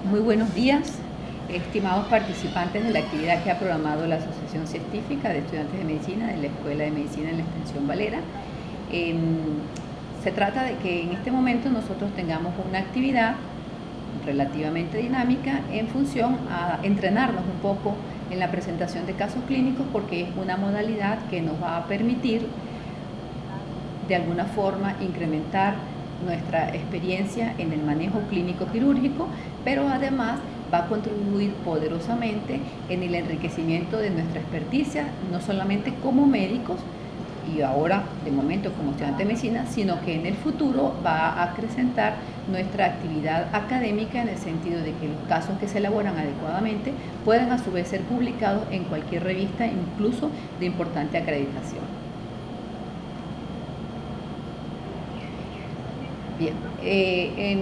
Muy buenos días, estimados participantes de la actividad que ha programado la Asociación Científica de Estudiantes de Medicina de la Escuela de Medicina en la Extensión Valera. Se trata de que en este momento nosotros tengamos una actividad relativamente dinámica en función a entrenarnos un poco en la presentación de casos clínicos, porque es una modalidad que nos va a permitir de alguna forma incrementar nuestra experiencia en el manejo clínico quirúrgico, pero además va a contribuir poderosamente en el enriquecimiento de nuestra experticia, no solamente como médicos y ahora de momento como estudiantes de medicina, sino que en el futuro va a acrecentar nuestra actividad académica, en el sentido de que los casos que se elaboran adecuadamente puedan a su vez ser publicados en cualquier revista, incluso de importante acreditación. Bien,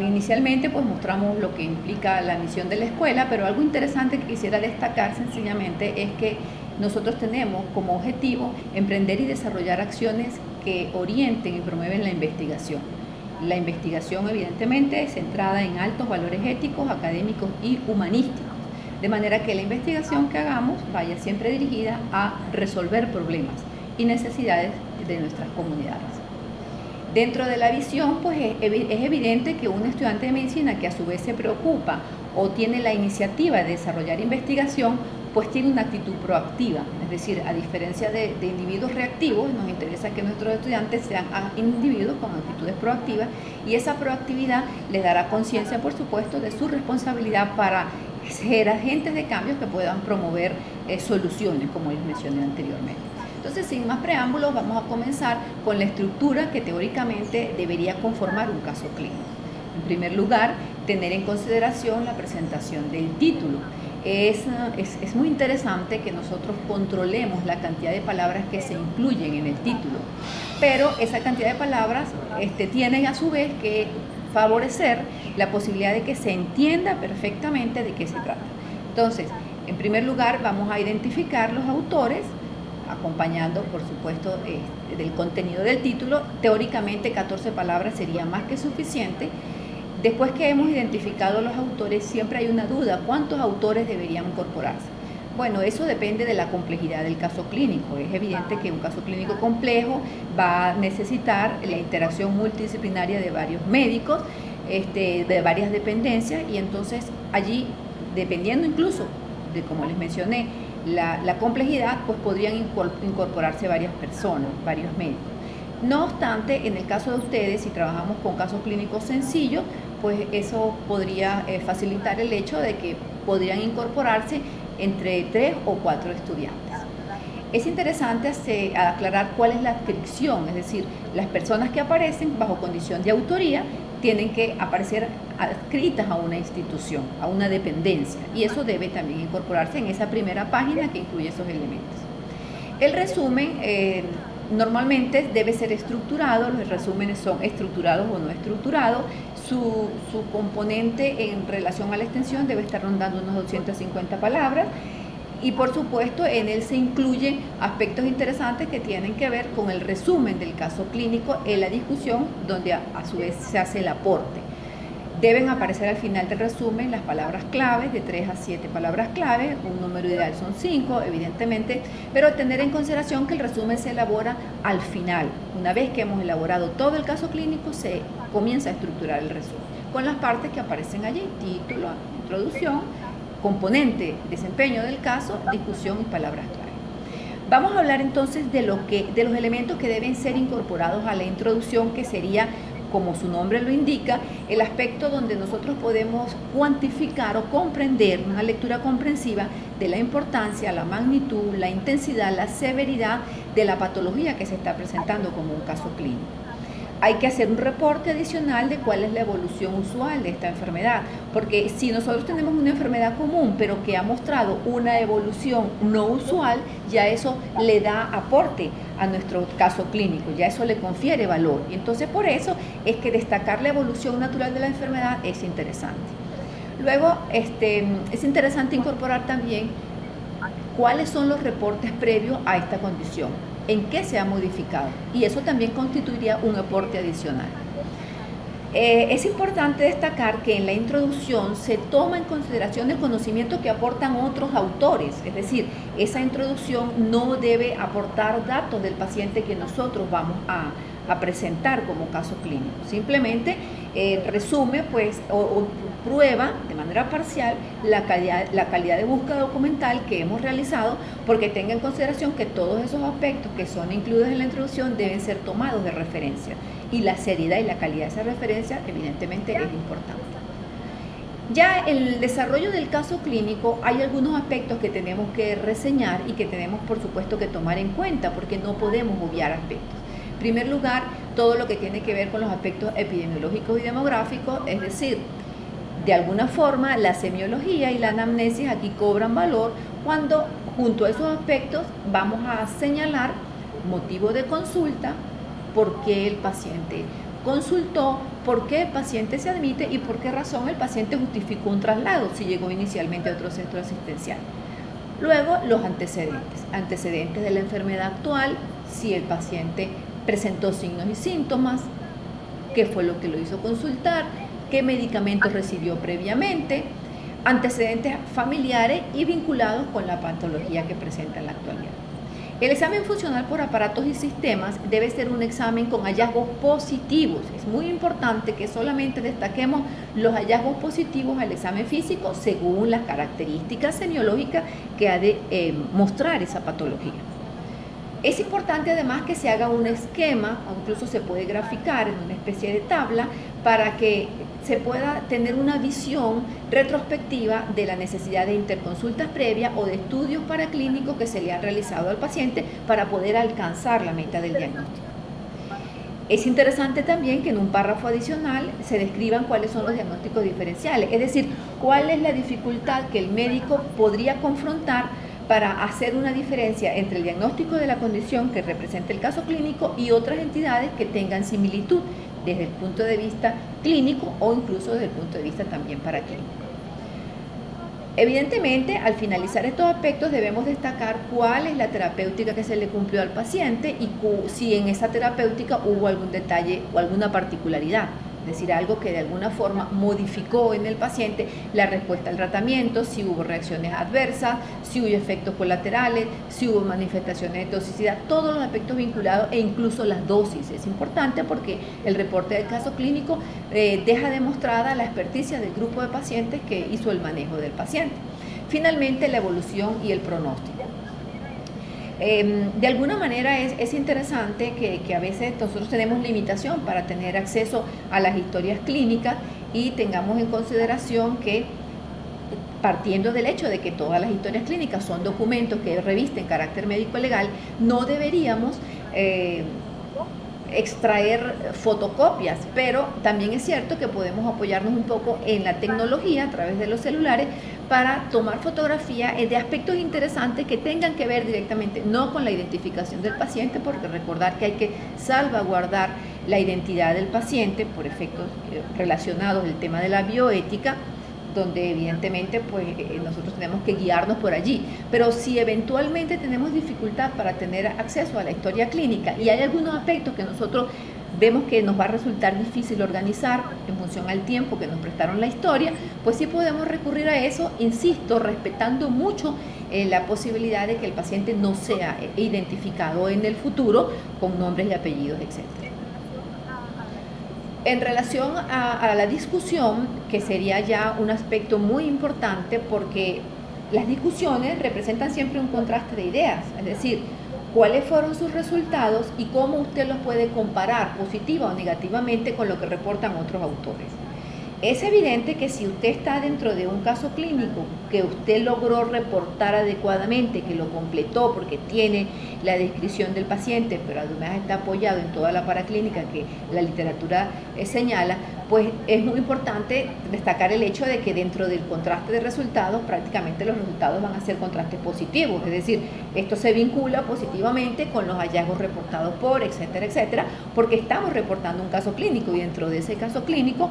inicialmente pues mostramos lo que implica la misión de la escuela, pero algo interesante que quisiera destacar sencillamente es que nosotros tenemos como objetivo emprender y desarrollar acciones que orienten y promueven la investigación. La investigación evidentemente es centrada en altos valores éticos, académicos y humanísticos, de manera que la investigación que hagamos vaya siempre dirigida a resolver problemas y necesidades de nuestras comunidades. Dentro de la visión, pues es evidente que un estudiante de medicina que a su vez se preocupa o tiene la iniciativa de desarrollar investigación, pues tiene una actitud proactiva. Es decir, a diferencia de individuos reactivos, nos interesa que nuestros estudiantes sean individuos con actitudes proactivas, y esa proactividad les dará conciencia, por supuesto, de su responsabilidad para ser agentes de cambio que puedan promover soluciones, como les mencioné anteriormente. Entonces, sin más preámbulos, vamos a comenzar con la estructura que teóricamente debería conformar un caso clínico. En primer lugar, tener en consideración la presentación del título. Es muy interesante que nosotros controlemos la cantidad de palabras que se incluyen en el título, pero esa cantidad de palabras tiene a su vez que favorecer la posibilidad de que se entienda perfectamente de qué se trata. Entonces, en primer lugar, vamos a identificar los autores, acompañando, por supuesto, del contenido del título. Teóricamente 14 palabras sería más que suficiente. Después que hemos identificado los autores, siempre hay una duda: ¿cuántos autores deberían incorporarse? Bueno, eso depende de la complejidad del caso clínico. Es evidente que un caso clínico complejo va a necesitar la interacción multidisciplinaria de varios médicos, de varias dependencias, y entonces allí, dependiendo incluso de, como les mencioné, la complejidad, pues podrían incorporarse varias personas, varios médicos. No obstante, en el caso de ustedes, si trabajamos con casos clínicos sencillos, pues eso podría facilitar el hecho de que podrían incorporarse entre 3 o 4 estudiantes. Es interesante aclarar cuál es la adscripción, es decir, las personas que aparecen bajo condición de autoría tienen que aparecer adscritas a una institución, a una dependencia, y eso debe también incorporarse en esa primera página que incluye esos elementos. El resumen normalmente debe ser estructurado. Los resúmenes son estructurados o no estructurados. Su componente en relación a la extensión debe estar rondando unos 250 palabras. Y por supuesto, en él se incluyen aspectos interesantes que tienen que ver con el resumen del caso clínico en la discusión, donde a su vez se hace el aporte. Deben aparecer al final del resumen las palabras claves, de 3 a 7 palabras clave. Un número ideal son 5, evidentemente, pero tener en consideración que el resumen se elabora al final. Una vez que hemos elaborado todo el caso clínico, se comienza a estructurar el resumen, con las partes que aparecen allí: título, introducción, componente, desempeño del caso, discusión y palabras clave. Vamos a hablar entonces de los elementos que deben ser incorporados a la introducción, que sería, como su nombre lo indica, el aspecto donde nosotros podemos cuantificar o comprender, una lectura comprensiva de la importancia, la magnitud, la intensidad, la severidad de la patología que se está presentando como un caso clínico. Hay que hacer un reporte adicional de cuál es la evolución usual de esta enfermedad, porque si nosotros tenemos una enfermedad común pero que ha mostrado una evolución no usual, ya eso le da aporte a nuestro caso clínico, ya eso le confiere valor, y entonces por eso es que destacar la evolución natural de la enfermedad es interesante. Luego es interesante incorporar también cuáles son los reportes previos a esta condición, en qué se ha modificado, y eso también constituiría un aporte adicional. Es importante destacar que en la introducción se toma en consideración el conocimiento que aportan otros autores, es decir, esa introducción no debe aportar datos del paciente que nosotros vamos a presentar como caso clínico, simplemente resume pues, o prueba de manera parcial la calidad de búsqueda documental que hemos realizado, porque tenga en consideración que todos esos aspectos que son incluidos en la introducción deben ser tomados de referencia, y la seriedad y la calidad de esa referencia evidentemente es importante. Ya en el desarrollo del caso clínico hay algunos aspectos que tenemos que reseñar y que tenemos por supuesto que tomar en cuenta, porque no podemos obviar aspectos. En primer lugar, todo lo que tiene que ver con los aspectos epidemiológicos y demográficos, es decir, de alguna forma la semiología y la anamnesis aquí cobran valor cuando junto a esos aspectos vamos a señalar motivo de consulta, por qué el paciente consultó, por qué el paciente se admite y por qué razón el paciente justificó un traslado si llegó inicialmente a otro centro asistencial. Luego, los antecedentes de la enfermedad actual, si el paciente presentó signos y síntomas, qué fue lo que lo hizo consultar, qué medicamentos recibió previamente, antecedentes familiares y vinculados con la patología que presenta en la actualidad. El examen funcional por aparatos y sistemas debe ser un examen con hallazgos positivos. Es muy importante que solamente destaquemos los hallazgos positivos al examen físico según las características semiológicas que ha de mostrar esa patología. Es importante además que se haga un esquema, o incluso se puede graficar en una especie de tabla, para que se pueda tener una visión retrospectiva de la necesidad de interconsultas previas o de estudios paraclínicos que se le han realizado al paciente para poder alcanzar la meta del diagnóstico. Es interesante también que en un párrafo adicional se describan cuáles son los diagnósticos diferenciales, es decir, cuál es la dificultad que el médico podría confrontar para hacer una diferencia entre el diagnóstico de la condición que representa el caso clínico y otras entidades que tengan similitud desde el punto de vista clínico o incluso desde el punto de vista también paraclínico. Evidentemente, al finalizar estos aspectos debemos destacar cuál es la terapéutica que se le cumplió al paciente y si en esa terapéutica hubo algún detalle o alguna particularidad. Es decir, algo que de alguna forma modificó en el paciente la respuesta al tratamiento, si hubo reacciones adversas, si hubo efectos colaterales, si hubo manifestaciones de toxicidad, todos los aspectos vinculados e incluso las dosis. Es importante porque el reporte del caso clínico deja demostrada la experticia del grupo de pacientes que hizo el manejo del paciente. Finalmente, la evolución y el pronóstico. De alguna manera es interesante que a veces nosotros tenemos limitación para tener acceso a las historias clínicas y tengamos en consideración que, partiendo del hecho de que todas las historias clínicas son documentos que revisten carácter médico-legal, no deberíamos extraer fotocopias, pero también es cierto que podemos apoyarnos un poco en la tecnología a través de los celulares para tomar fotografía de aspectos interesantes que tengan que ver directamente, no con la identificación del paciente, porque recordar que hay que salvaguardar la identidad del paciente por efectos relacionados al tema de la bioética, donde evidentemente pues nosotros tenemos que guiarnos por allí, pero si eventualmente tenemos dificultad para tener acceso a la historia clínica y hay algunos aspectos que nosotros vemos que nos va a resultar difícil organizar en función al tiempo que nos prestaron la historia, pues sí podemos recurrir a eso, insisto, respetando mucho la posibilidad de que el paciente no sea identificado en el futuro con nombres y apellidos, etc. En relación a la discusión, que sería ya un aspecto muy importante porque las discusiones representan siempre un contraste de ideas, es decir, cuáles fueron sus resultados y cómo usted los puede comparar positiva o negativamente con lo que reportan otros autores. Es evidente que si usted está dentro de un caso clínico que usted logró reportar adecuadamente, que lo completó porque tiene la descripción del paciente, pero además está apoyado en toda la paraclínica que la literatura señala, pues es muy importante destacar el hecho de que dentro del contraste de resultados, prácticamente los resultados van a ser contrastes positivos, es decir, esto se vincula positivamente con los hallazgos reportados por, etcétera, etcétera, porque estamos reportando un caso clínico y dentro de ese caso clínico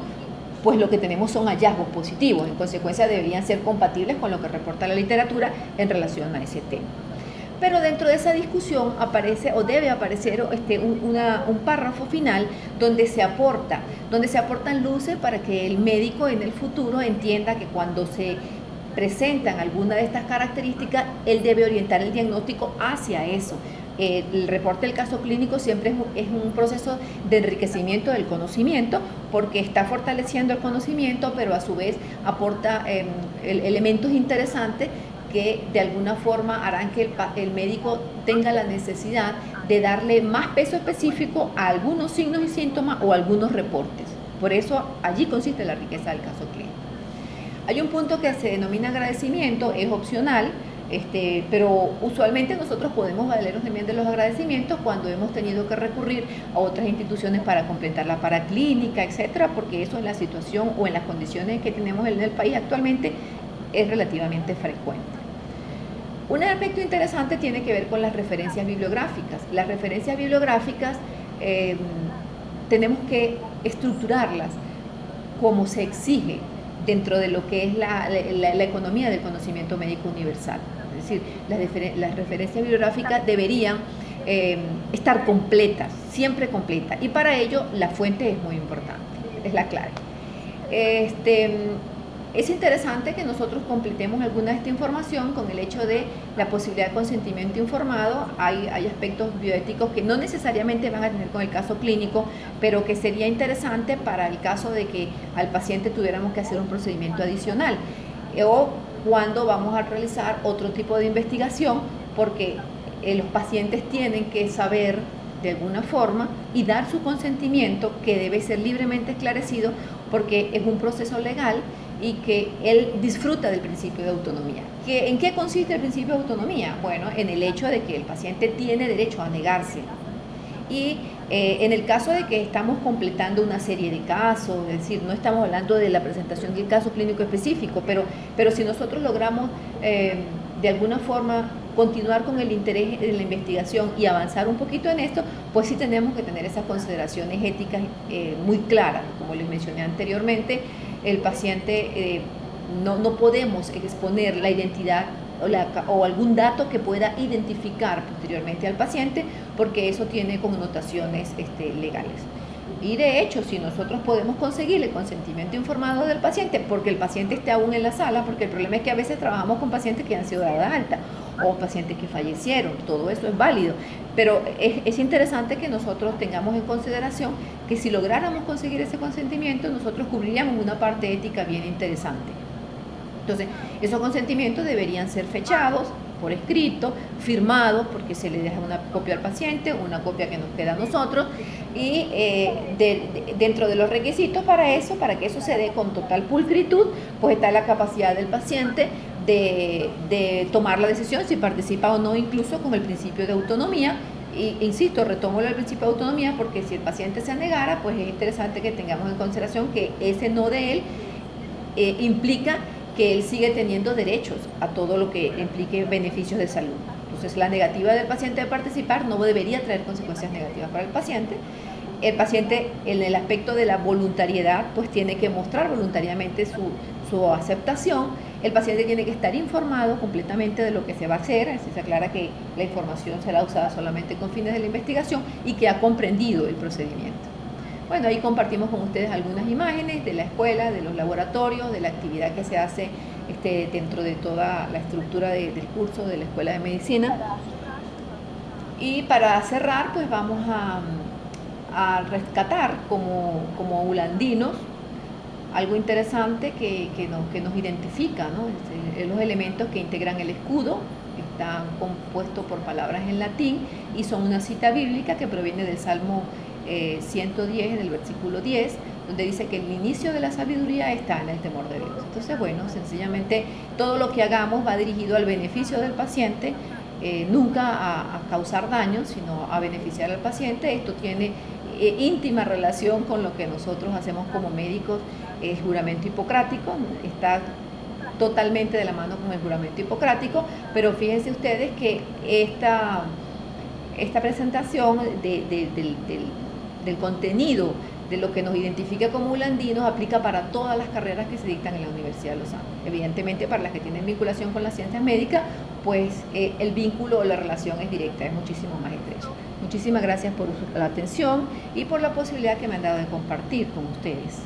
pues lo que tenemos son hallazgos positivos, en consecuencia deberían ser compatibles con lo que reporta la literatura en relación a ese tema. pero dentro de esa discusión aparece o debe aparecer un párrafo final donde se aportan luces para que el médico en el futuro entienda que cuando se presentan alguna de estas características, él debe orientar el diagnóstico hacia eso. El reporte del caso clínico siempre es un proceso de enriquecimiento del conocimiento, porque está fortaleciendo el conocimiento, pero a su vez aporta elementos interesantes que de alguna forma harán que el médico tenga la necesidad de darle más peso específico a algunos signos y síntomas o a algunos reportes. Por eso allí consiste la riqueza del caso clínico. Hay un punto que se denomina agradecimiento, es opcional, pero usualmente nosotros podemos valernos también de los agradecimientos cuando hemos tenido que recurrir a otras instituciones para completar la paraclínica, etcétera, porque eso en la situación o en las condiciones que tenemos en el país actualmente es relativamente frecuente. Un aspecto interesante tiene que ver con las referencias bibliográficas. Las referencias bibliográficas tenemos que estructurarlas como se exige dentro de lo que es la economía del conocimiento médico universal. Es decir, las referencias bibliográficas deberían estar completas, siempre completas, y para ello la fuente es muy importante, es la clave. Es interesante que nosotros completemos alguna de esta información con el hecho de la posibilidad de consentimiento informado. Hay aspectos bioéticos que no necesariamente van a tener con el caso clínico, pero que sería interesante para el caso de que al paciente tuviéramos que hacer un procedimiento adicional o cuando vamos a realizar otro tipo de investigación, porque los pacientes tienen que saber de alguna forma y dar su consentimiento, que debe ser libremente esclarecido porque es un proceso legal y que él disfruta del principio de autonomía. ¿En qué consiste el principio de autonomía? Bueno, en el hecho de que el paciente tiene derecho a negarse. Y en el caso de que estamos completando una serie de casos, es decir, no estamos hablando de la presentación del caso clínico específico, pero si nosotros logramos de alguna forma continuar con el interés en la investigación y avanzar un poquito en esto, pues sí tenemos que tener esas consideraciones éticas muy claras. Como les mencioné anteriormente, el paciente no podemos exponer la identidad o algún dato que pueda identificar posteriormente al paciente, porque eso tiene connotaciones legales. Y de hecho, si nosotros podemos conseguir el consentimiento informado del paciente, porque el paciente esté aún en la sala, porque el problema es que a veces trabajamos con pacientes que han sido dados de alta o pacientes que fallecieron, todo eso es válido, pero es interesante que nosotros tengamos en consideración que si lográramos conseguir ese consentimiento, nosotros cubriríamos una parte ética bien interesante. Entonces, esos consentimientos deberían ser fechados por escrito, firmados, porque se le deja una copia al paciente, una copia que nos queda a nosotros, y dentro de los requisitos para que eso se dé con total pulcritud, pues está la capacidad del paciente de tomar la decisión si participa o no, incluso con el principio de autonomía. Y insisto, retomo el principio de autonomía, porque si el paciente se negara, pues es interesante que tengamos en consideración que ese no de él implica que él sigue teniendo derechos a todo lo que implique beneficios de salud. Entonces, la negativa del paciente de participar no debería traer consecuencias negativas para el paciente. El paciente, en el aspecto de la voluntariedad, pues tiene que mostrar voluntariamente su aceptación. El paciente tiene que estar informado completamente de lo que se va a hacer, así se aclara que la información será usada solamente con fines de la investigación y que ha comprendido el procedimiento. Bueno, ahí compartimos con ustedes algunas imágenes de la escuela, de los laboratorios, de la actividad que se hace dentro de toda la estructura del curso de la Escuela de Medicina. Y para cerrar, pues vamos a rescatar como ulandinos algo interesante que nos identifica, ¿no? Los elementos que integran el escudo están compuestos por palabras en latín y son una cita bíblica que proviene del Salmo 110, en el versículo 10, donde dice que el inicio de la sabiduría está en el temor de Dios. Entonces, bueno, sencillamente todo lo que hagamos va dirigido al beneficio del paciente, nunca a causar daño, sino a beneficiar al paciente. Esto tiene íntima relación con lo que nosotros hacemos como médicos, el juramento hipocrático, está totalmente de la mano con el juramento hipocrático, pero fíjense ustedes que esta presentación del contenido de lo que nos identifica como ulandinos aplica para todas las carreras que se dictan en la Universidad de Los Andes. Evidentemente, para las que tienen vinculación con las ciencias médicas, pues el vínculo o la relación es directa, es muchísimo más estrecha. Muchísimas gracias por la atención y por la posibilidad que me han dado de compartir con ustedes.